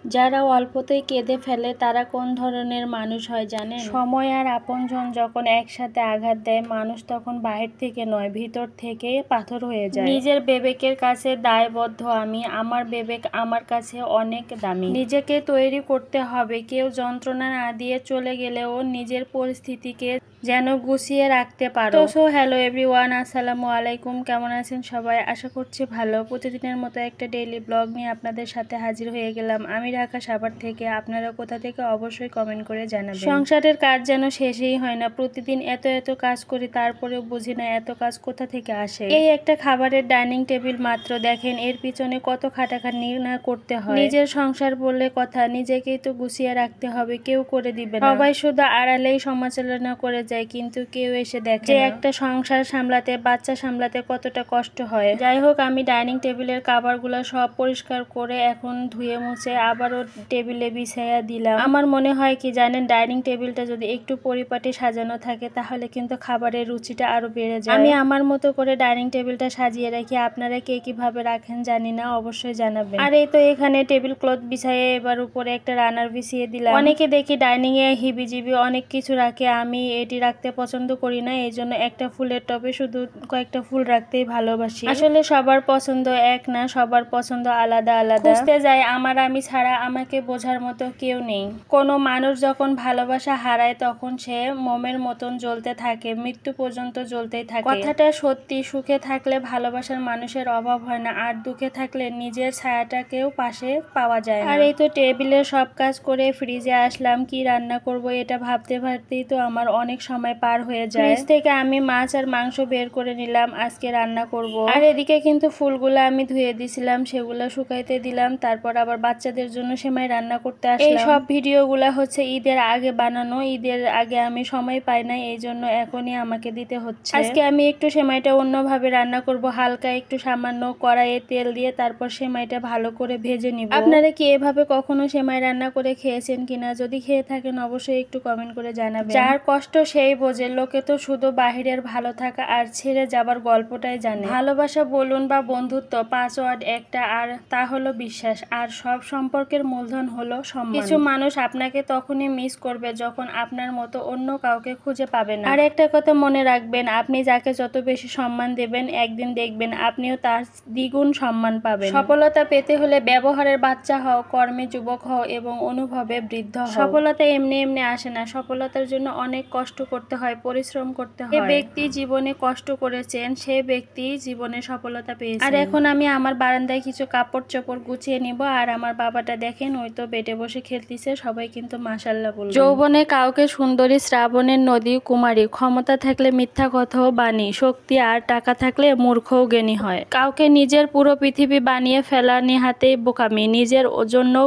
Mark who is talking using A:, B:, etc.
A: যারা অল্পতেই কেঁদে ফেলে তারা কোন ধরনের মানুষ হয় জানেন? সময় আর আপনজন যখন একসাথে আঘাত দেয়, মানুষ তখন বাহির থেকে নয়, ভিতর থেকে পাথর হয়ে যায়। নিজের বিবেকের কাছে দায়বদ্ধ আমি। আমার বিবেক আমার কাছে অনেক দামি। নিজেকে তৈরি করতে হবে। কেউ যন্ত্রণা না দিয়ে চলে গেলেও নিজের পরিস্থিতিকে যেন গুছিয়ে রাখতে পারো। সো হ্যালো এভরিওয়ান, আসসালামু আলাইকুম। কেমন আছেন সবাই? আশা করছি ভালো। প্রতিদিনের মতো একটা ডেইলি ব্লগ নিয়ে আপনাদের সাথে হাজির হয়ে গেলাম। আমি ঢাকা সাভার থেকে। আপনারা কোথা থেকে অবশ্যই কমেন্ট করে জানাবেন। সংসারের কাজ যেন শেষই হয় না। প্রতিদিন এত কাজ করি, তারপরেও বুঝি না এত কাজ কোথা থেকে আসে। এই একটা খাবারের ডাইনিং টেবিল মাত্র, দেখেন এর পিছনে কত খাটাখাটনি না করতে হয়। নিজের সংসার বললে কথা, নিজেকেই তো গুছিয়ে রাখতে হবে, কেউ করে দিবে না। সবাই শুধু আড়ালেই সমালোচনা করে যায়, কিন্তু কেউ এসে দেখে যে একটা সংসার সামলাতে, বাচ্চা সামলাতে কতটা কষ্ট হয়। যাই হোক, আমি ডাইনিং টেবিলের কাভারগুলো সব পরিষ্কার করে এখন ধুয়ে মুছে আবারও টেবিলে বিছাইয়া দিলাম। আমার মনে হয় কি জানেন, ডাইনিং টেবিলটা যদি একটু পরিপাটি সাজানো থাকে তাহলে কিন্তু খাবারের রুচিটা আরো বেড়ে যায়। আমি আমার মতো করে ডাইনিং টেবিলটা সাজিয়ে রাখি। আপনারা কে কিভাবে রাখেন জানি না, অবশ্যই জানাবেন। আর এই তো এখানে টেবিল ক্লথ বিছাইয়ে এবার উপরে একটা রানার বিছিয়ে দিলাম। অনেকে দেখি ডাইনিং এ হিবিজিবি অনেক কিছু রাখে, আমি এটি রাখতে পছন্দ করি না। এই জন্য একটা ফুলের টবে শুধু কয়েকটা ফুল রাখতেই ভালোবাসি। আসলে সবার পছন্দ এক না, সবার পছন্দ আলাদা আলাদা। খুঁজতে যাই আমার আমি ছাড়া আমাকে বোঝার মতো কেউ নেই। কোনো মানুষ যখন ভালোবাসা হারায় তখন সে মোমের মতন জ্বলতে থাকে, মৃত্যু পর্যন্ত জ্বলতেই থাকে। কথাটা সত্যি। সুখে থাকলে ভালোবাসার মানুষের অভাব হয় না, আর দুঃখে থাকলে নিজের ছায়াটাকেও পাশে পাওয়া যায় না। আর এই তো টেবিলের সব কাজ করে ফ্রিজে আসলাম। কি রান্না করব এটা ভাবতে ভাবতেই তো আমার অনেক সময় পার হয়ে যায়। ফ্রিজ থেকে আমি মাছ আর মাংস বের করে নিলাম, আজকে রান্না করব। আর এদিকে কিন্তু ফুলগুলো আমি ধুয়ে দিছিলাম, সেগুলো শুকাইতে দিলাম। তারপর আবার বাচ্চাদের জন্য সেমাই রান্না করতে আসলাম। এই সব ভিডিওগুলো হচ্ছে ঈদের আগে বানানো। ঈদের আগে আমি সময় পাই না, এই জন্য এখনই আমাকে দিতে হচ্ছে। আজকে আমি একটু সেমাইটা অন্যভাবে রান্না করব। হালকা একটু সামান্য কড়াইয়ে তেল দিয়ে তারপর সেমাইটা ভালো করে ভেজে নিব। আপনারা কি এভাবে কখনো সেমাই রান্না করে খেয়েছেন কিনা? যদি খেয়ে থাকেন অবশ্যই একটু কমেন্ট করে জানাবেন। যার কষ্ট সেই বোঝে। লোকে তো শুধু বাহিরের ভালো থাকা আর ছেড়ে যাবার গল্পটাই জানে। ভালোবাসা বলুন বা বন্ধুত্ব, পাসওয়ার্ড একটা, আর তা হলো বিশ্বাস। আর সব সম্পর্কের মূলধন হলো সম্মান। কিছু মানুষ আপনাকে তখনই মিস করবে যখন আপনার মতো অন্য কাউকে খুঁজে পাবে না। আর একটা কথা মনে রাখবেন, আপনি যাকে যত বেশি সম্মান দেবেন, একদিন দেখবেন আপনিও তার দ্বিগুণ সম্মান পাবেন। সফলতা পেতে হলে ব্যবহারের বাচ্চা হও, কর্মে যুবক হও এবং অনুভবে বৃদ্ধ হও। সফলতা এমনি এমনি আসে না। সফলতার জন্য অনেক কষ্ট করতে হয়, পরিশ্রম করতে হয়। যে ব্যক্তি জীবনে কষ্ট করেছেন সে ব্যক্তি জীবনে সফলতা পেয়েছেন। আর এখন আমি আমার বারান্দায় কিছু কাপড় চোপড় গুছিয়ে নিব। আর আমার বাবাটা দেখেন, ওই তো বেডে বসে খেলতেছে। সবাই কিন্তু মাশাআল্লাহ বলবেন। যৌবনে কাউকে সুন্দরী, শ্রাবণের নদী, কুমারী, ক্ষমতা থাকলে মিথ্যা কথাও বাণী, শক্তি আর টাকা থাকলে মূর্খও জ্ঞানী হয়। কাউকে নিজের পুরো পৃথিবী বানিয়ে ফেলা নেহাতেই বোকামি। নিজের জন্যও